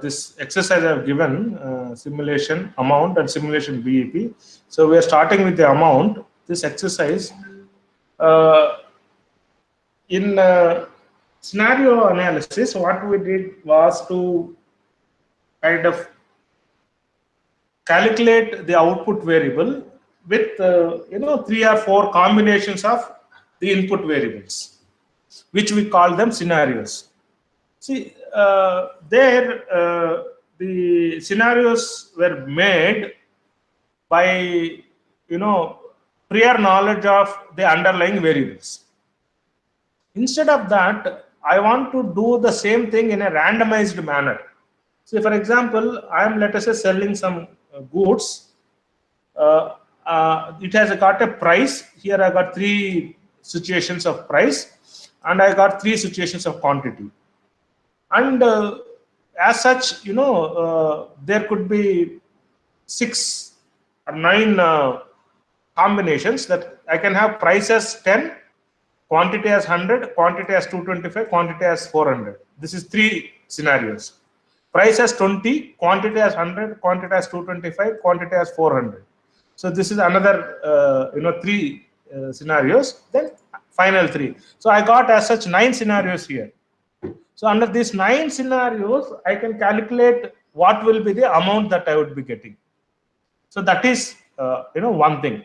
this exercise I have given, simulation amount and simulation BEP. So we are starting with the amount. This exercise in scenario analysis, what we did was to kind of calculate the output variable with 3 or 4 combinations of the input variables, which we call them scenarios. See, the scenarios were made by prior knowledge of the underlying variables. Instead of that, I want to do the same thing in a randomized manner. So, for example, I am, let us say, selling some goods. It has got a price. Here I got 3 situations of price, and I got 3 situations of quantity. And as such, there could be 6 or 9 combinations that I can have: price as 10, quantity as 100, quantity as 225, quantity as 400. This is 3 scenarios. Price as 20, quantity as 100, quantity as 225, quantity as 400. So this is another 3 scenarios. Then final 3. So I got as such 9 scenarios here. So under these 9 scenarios, I can calculate what will be the amount that I would be getting. So that is one thing.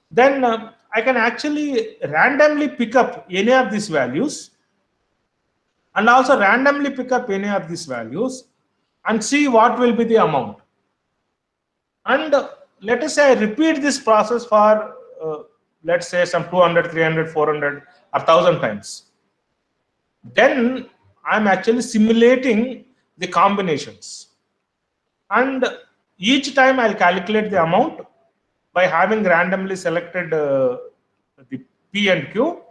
Then I can actually randomly pick up any of these values, and also randomly pick up any of these values and see what will be the amount. And let us say I repeat this process for let's say some 200, 300, 400 or 1000 times. Then I'm actually simulating the combinations, and each time I'll calculate the amount by having randomly selected the P and Q,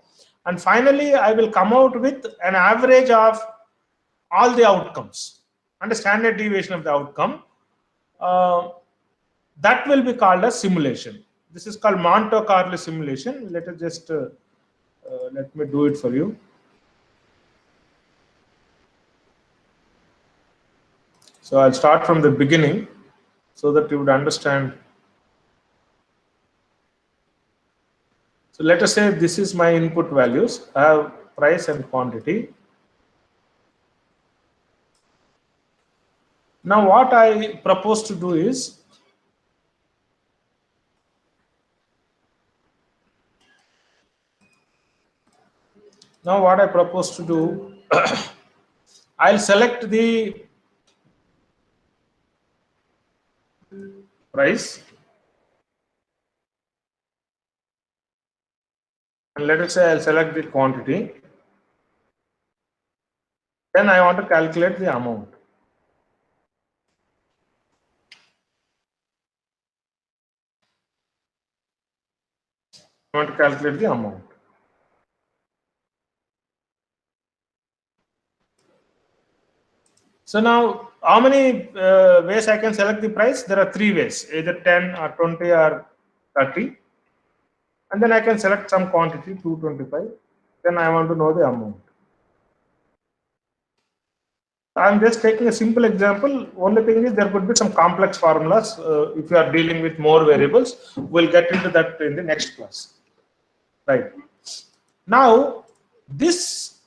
and finally I will come out with an average of all the outcomes and a standard deviation of the outcome. That will be called a simulation. This is called Monte Carlo simulation. Let us just let me do it for you. So I'll start from the beginning so that you would understand. So let us say this is my input values. I have price and quantity. Now what I propose to do is, I'll select the price, and let us say I'll select the quantity. Then I want to calculate the amount. I want to calculate the amount. So now, how many ways I can select the price? There are 3 ways, either 10 or 20 or 30. And then I can select some quantity, 225. Then I want to know the amount. I'm just taking a simple example. Only thing is there could be some complex formulas. If you are dealing with more variables, we'll get into that in the next class. Right. Now, this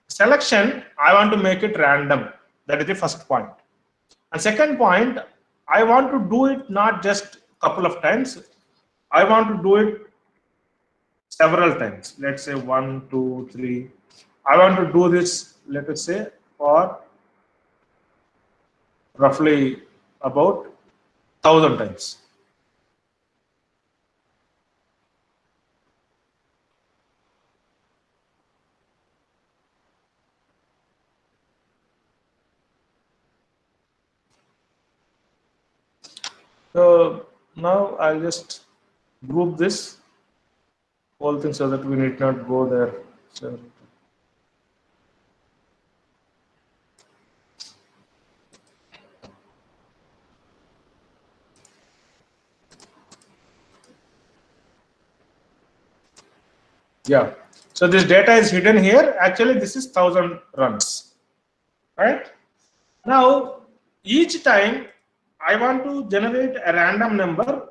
selection, I want to make it random. That is the first point. And second point, I want to do it not just a couple of times. I want to do it several times. Let's say 1, 2, 3. I want to do this, let us say, for roughly about 1000 times. So now I'll just group this whole thing so that we need not go there. So, yeah. So this data is hidden here. Actually, this is 1000 runs. right? Now, each time I want to generate a random number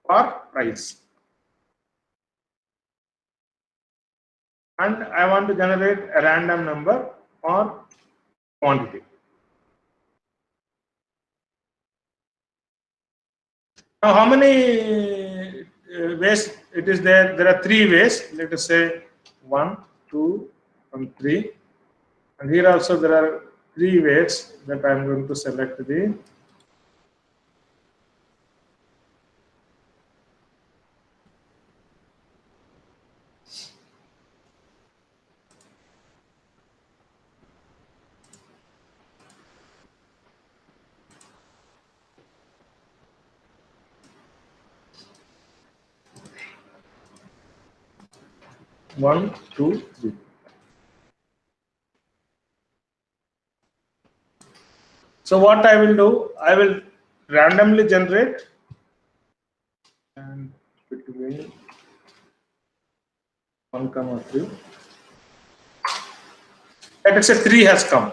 for price, and I want to generate a random number for quantity. Now, how many ways it is there? There are three ways. Let us say 1, 2, and 3. And here also there are three ways that I am going to select the one, two, three. So what I will do, I will randomly generate and between 1, 3. Let us say 3 has come.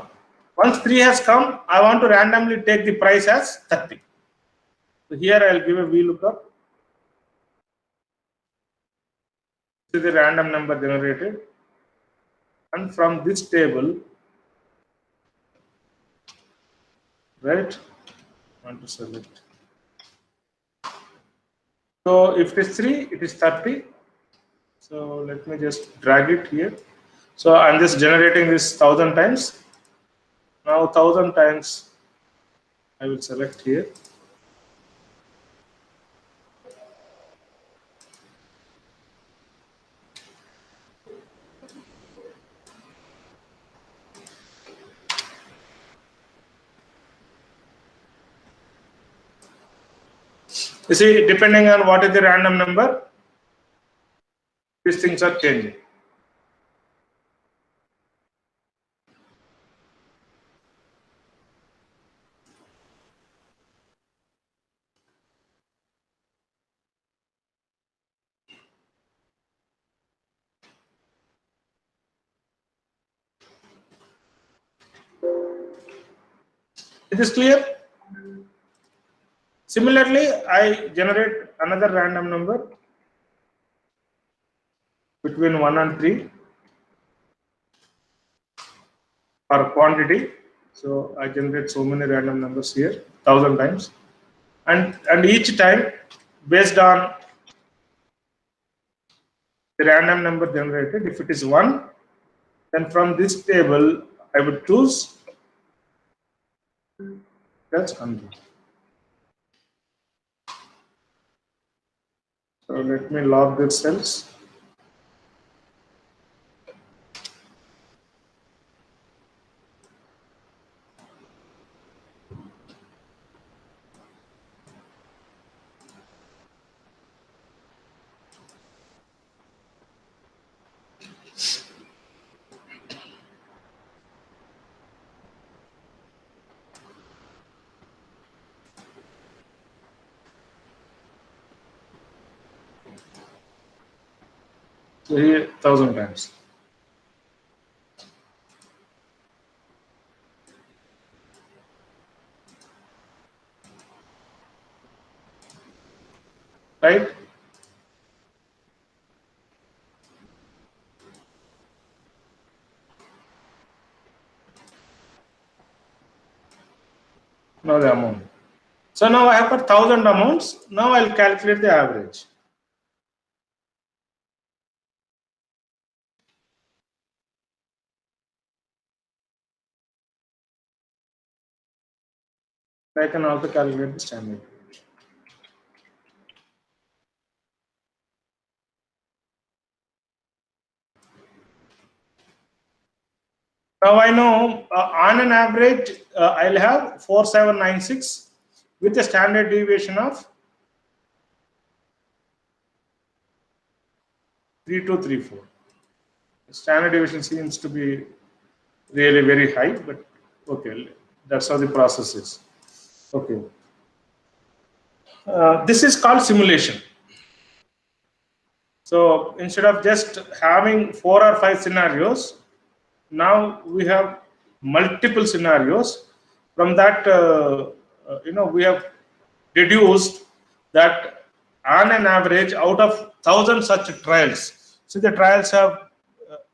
Once 3 has come, I want to randomly take the price as 30. So here I will give a VLOOKUP. This is the random number generated. And from this table, right, I want to select. So if it is 3, it is 30. So let me just drag it here. So I'm just generating this 1000 times. Now 1000 times I will select here. You see, depending on what is the random number, these things are changing. Is this clear? Similarly, I generate another random number between 1 and 3 for quantity. So I generate so many random numbers here, 1000 times. And each time, based on the random number generated, if it is 1, then from this table, I would choose that's 100. So let me log these cells. So here 1000 times. Right? Now the amount. So now I have got 1000 amounts. Now I'll calculate the average. I can also calculate the standard. Now I know on an average I'll have 4796 with a standard deviation of 3234. Standard deviation seems to be really very high, but okay, that's how the process is. Okay. This is called simulation. So instead of just having 4 or 5 scenarios, now we have multiple scenarios. From that, we have deduced that on an average, out of 1,000 such trials, see the trials have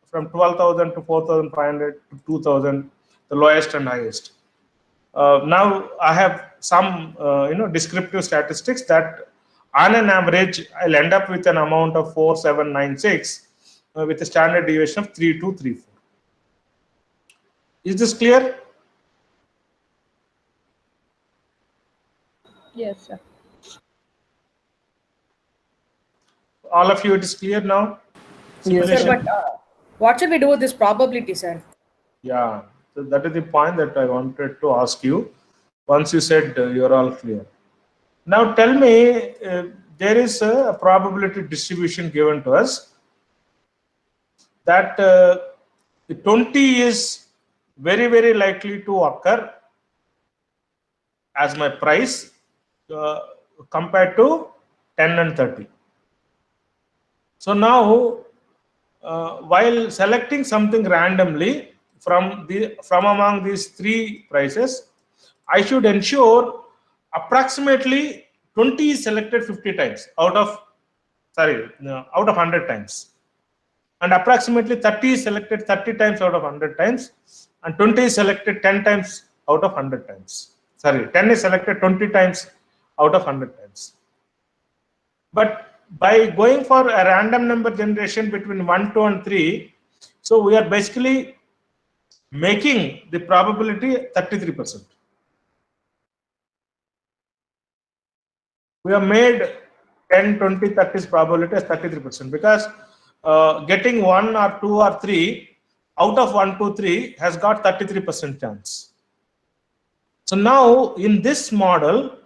from 12,000 to 4,500 to 2,000, the lowest and highest. Now I have some descriptive statistics that on an average I'll end up with an amount of 4796 with a standard deviation of 3234. Is this clear? Yes, sir. All of you, it is clear now? Yes, sir, but what should we do with this probability, sir? Yeah, so that is the point that I wanted to ask you. Once you said you're all clear. Now tell me, there is a probability distribution given to us that 20 is very, very likely to occur as my price compared to 10 and 30. So now, while selecting something randomly from among these three prices, I should ensure approximately 20 is selected 50 times out of 100 times, and approximately 30 is selected 30 times out of 100 times, and 20 is selected 10 times out of 100 times. 10 is selected 20 times out of 100 times. But by going for a random number generation between 1, 2, and 3, so we are basically making the probability 33%. We have made 10, 20, 30 probability as 33% because getting 1 or 2 or 3 out of 1, 2, 3 has got 33% chance. So now in this model,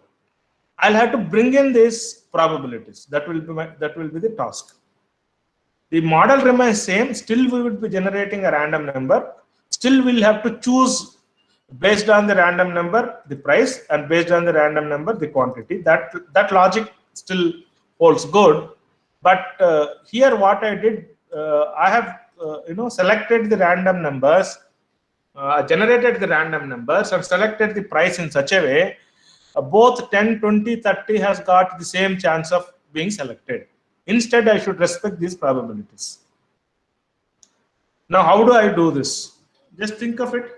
I'll have to bring in these probabilities. That will be the task. The model remains same. Still, we would be generating a random number. Still, we'll have to choose based on the random number the price, and based on the random number the quantity. That logic still holds good. But here, what I did, I have selected the random numbers, generated the random numbers, and selected the price in such a way. Both 10, 20, 30 has got the same chance of being selected. Instead, I should respect these probabilities. Now, how do I do this? Just think of it.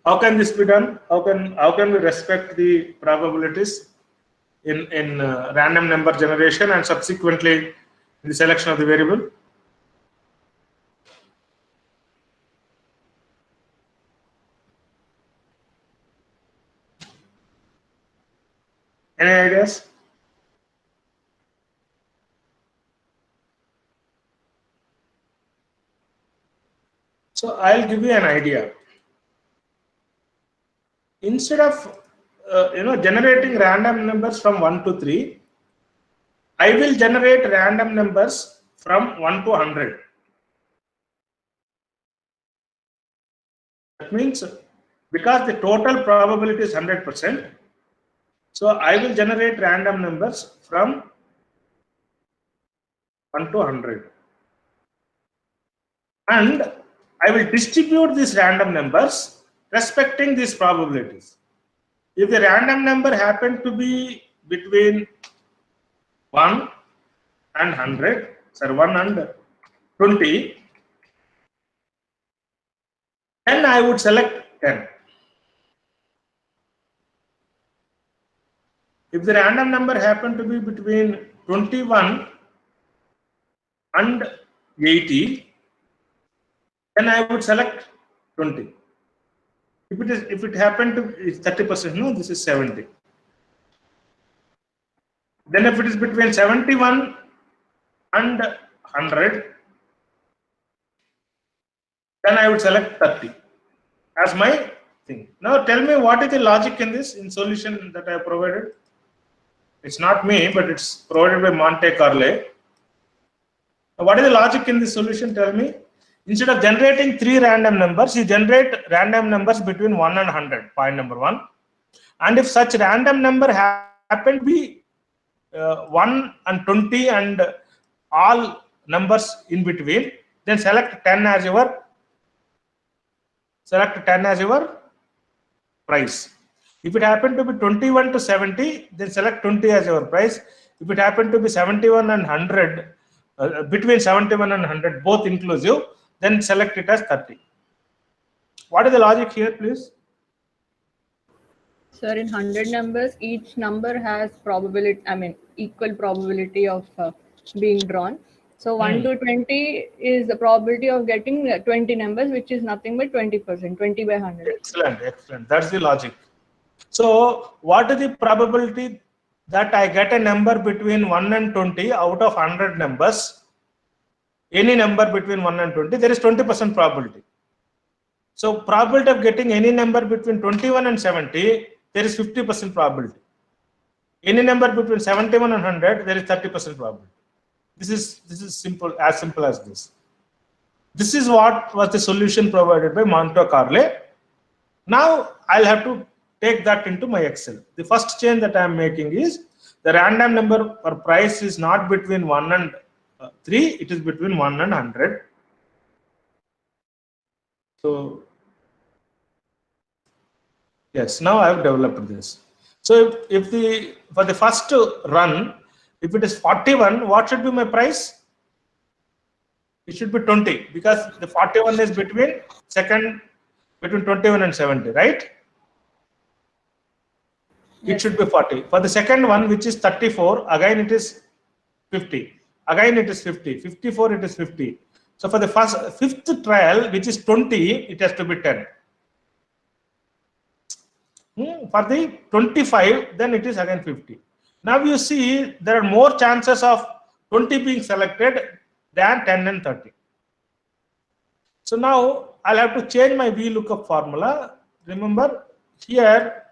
How can this be done? How can we respect the probabilities in random number generation and subsequently in the selection of the variable? Any ideas? So I'll give you an idea. Instead of generating random numbers from 1 to 3, I will generate random numbers from 1 to 100. That means because the total probability is 100%, so I will generate random numbers from 1 to 100. And I will distribute these random numbers respecting these probabilities. If the random number happened to be between 1 and 100, 1 and 20, then I would select 10. If the random number happened to be between 21 and 80, then I would select 20. If it happened to be 30%, no, this is 70. Then if it is between 71 and 100, then I would select 30 as my thing. Now tell me, what is the logic in this solution that I have provided? It's not me, but it's provided by Monte Carlo. Now, what is the logic in this solution? Tell me. Instead of generating 3 random numbers, you generate random numbers between 1 and 100, point number 1. And if such random number happen to be 1 and 20 and all numbers in between, then select 10 as your price. If it happen to be 21 to 70, then select 20 as your price. If it happen to be 71 and 100, between 71 and 100, both inclusive, then select it as 30. What is the logic here, please? Sir, in 100 numbers, each number has probability, equal probability of being drawn. So 1 to 20 is the probability of getting 20 numbers, which is nothing but 20%, 20 by 100. Excellent. That's the logic. So what is the probability that I get a number between 1 and 20 out of 100 numbers? Any number between 1 and 20, there is 20% probability. So probability of getting any number between 21 and 70, there is 50% probability. Any number between 71 and 100, there is 30% probability. This is simple as this. This is what was the solution provided by Monte Carlo. Now I'll have to take that into my Excel. The first change that I am making is the random number per price is not between 1 and 3, it is between 1 and 100. So yes, now I have developed this. So if for the first run, if it is 41, what should be my price? It should be 20, because the 41 is between 21 and 70, right? Yes. It should be 40. For the second one, which is 34, again it is 50. Again it is 50. 54, it is 50. So for the fifth trial, which is 20, it has to be 10. For the 25, then it is again 50. Now you see there are more chances of 20 being selected than 10 and 30. So now I'll have to change my VLOOKUP formula. Remember here,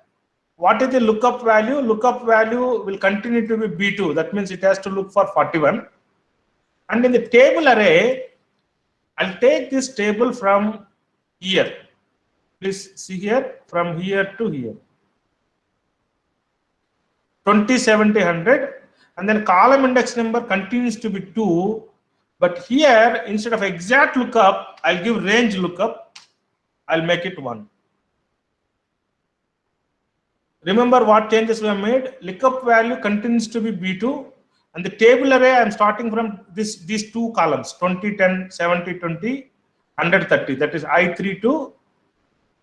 what is the lookup value? Lookup value will continue to be B2. That means it has to look for 41. And in the table array, I'll take this table from here. Please see here, from here to here. 20, 70, 100. And then column index number continues to be 2. But here, instead of exact lookup, I'll give range lookup. I'll make it 1. Remember what changes we have made? Lookup value continues to be B2. And the table array, I'm starting from these two columns, 20, 10, 70, 20, 130. That is I3 to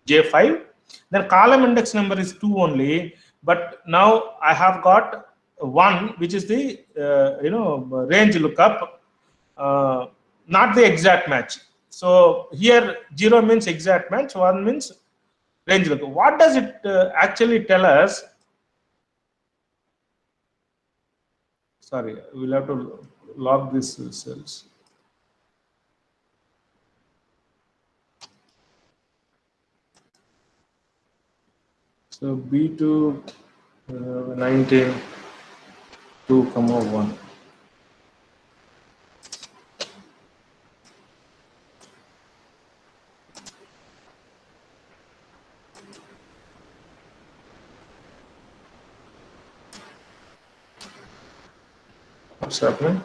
J5. Then column index number is 2 only. But now I have got 1, which is the range lookup, not the exact match. So here 0 means exact match, 1 means range lookup. What does it actually tell us? Sorry, we'll have to log these cells. So B2 19 2, 1. What's happening?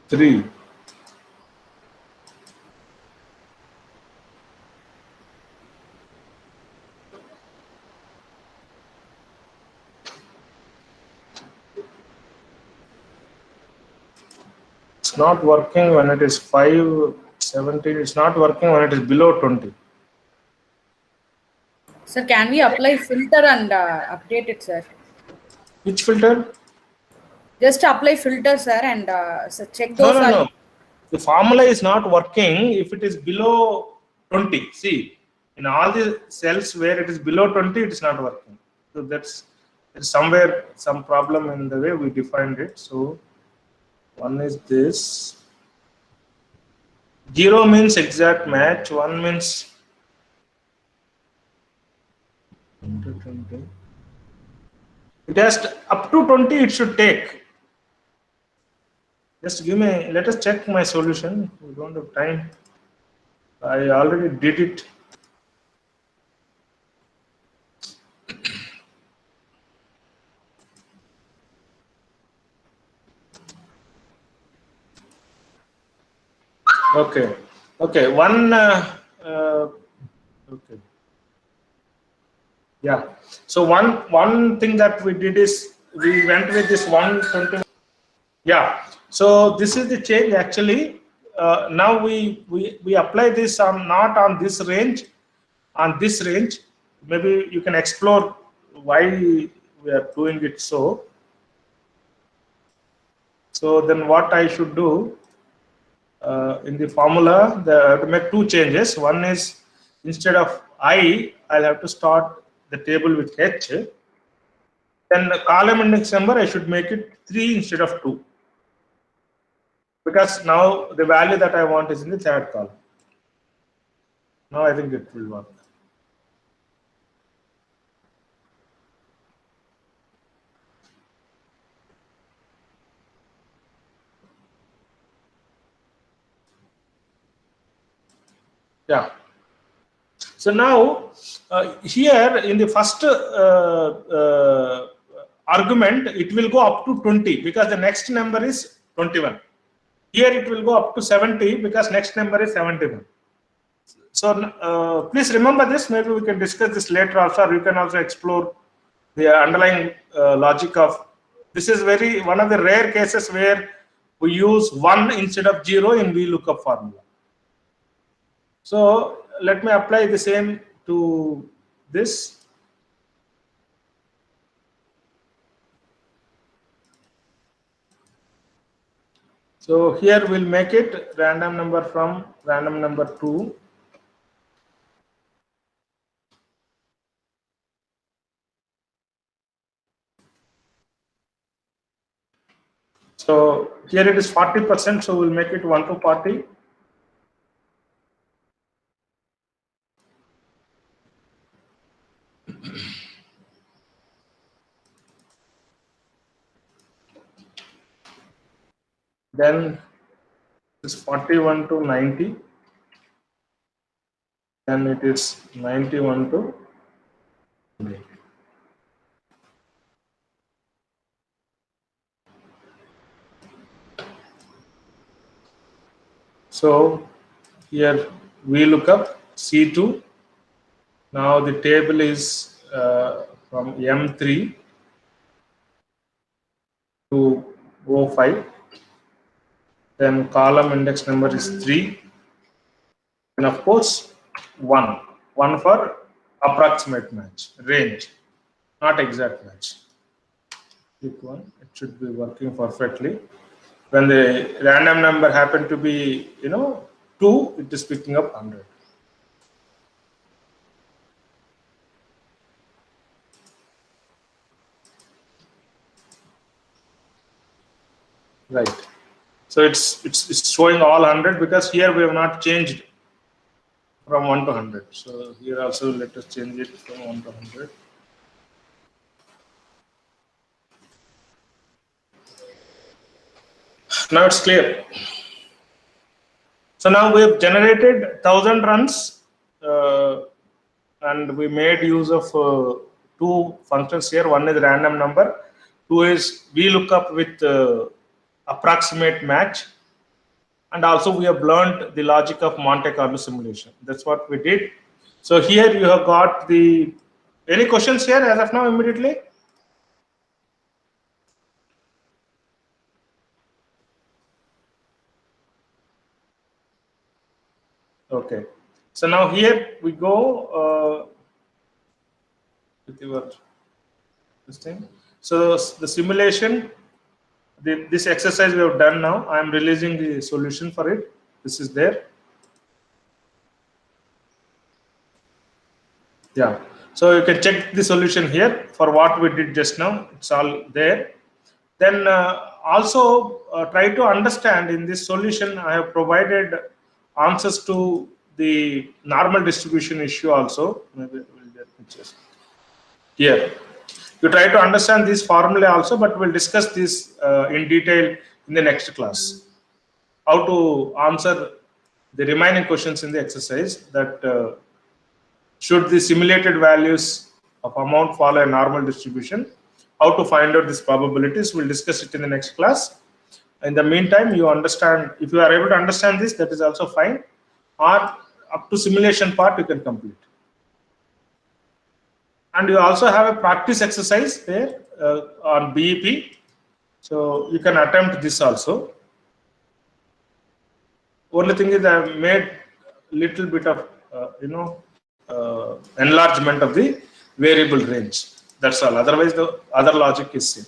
Three. It's not working when it is 5, 17. It's not working when it is below 20. Sir, can we apply filter and update it, sir? Which filter? Just apply filter, sir, and so check those. No. The formula is not working if it is below 20. See, in all the cells where it is below 20, it is not working. So there's somewhere some problem in the way we defined it. So one is this. 0 means exact match, 1 means 20. It has up to 20 it should take. Just give me, let us check my solution. We don't have time. I already did it. Okay. Okay. Okay. Yeah. So one thing that we did is we went with this 120. Yeah. So this is the change actually. Now we apply this on not on this range, on this range. Maybe you can explore why we are doing it so. So then what I should do in the formula, I have to make two changes. One is instead of I'll have to start the table with H. Then the column index number, I should make it 3 instead of 2. Because now the value that I want is in the third column. Now I think it will work. Yeah. So now here in the first argument, it will go up to 20 because the next number is 21. Here it will go up to 70 because next number is 71. So please remember this. Maybe we can discuss this later also, or you can also explore the underlying logic of this. Is one of the rare cases where we use 1 instead of 0 in VLOOKUP formula. So let me apply the same to this. So here we'll make it random number from random number 2. So here it is 40%, so we'll make it 1 to 40. Then it's 41 to 90. Then it is 91 to 100. So here we look up C2. Now the table is from M3 to O5. Then column index number is 3. And of course, 1. 1 for approximate match, range, not exact match. Pick 1, it should be working perfectly. When the random number happen to be, 2, it is picking up 100. Right. So it's showing all 100 because here we have not changed from 1 to 100. So here also let us change it from 1 to 100. Now it's clear. So now we have generated 1000 runs and we made use of two functions here. One is random number, two is VLOOKUP with approximate match, and also we have learned the logic of Monte Carlo simulation. That's what we did. So here you have got the, any questions here as of now immediately? Okay. So now here we go with your this thing. So the simulation, this exercise we have done now. I am releasing the solution for it. This is there. Yeah. So you can check the solution here for what we did just now. It's all there. Then also try to understand in this solution I have provided answers to the normal distribution issue also. Maybe let me just here. You try to understand this formula also, but we'll discuss this in detail in the next class. How to answer the remaining questions in the exercise, that should the simulated values of amount follow a normal distribution, how to find out these probabilities, we'll discuss it in the next class. In the meantime, you understand, if you are able to understand this, that is also fine, or up to simulation part you can complete. And you also have a practice exercise there on BEP, so you can attempt this also. Only thing is I have made little bit of enlargement of the variable range. That's all. Otherwise, the other logic is same.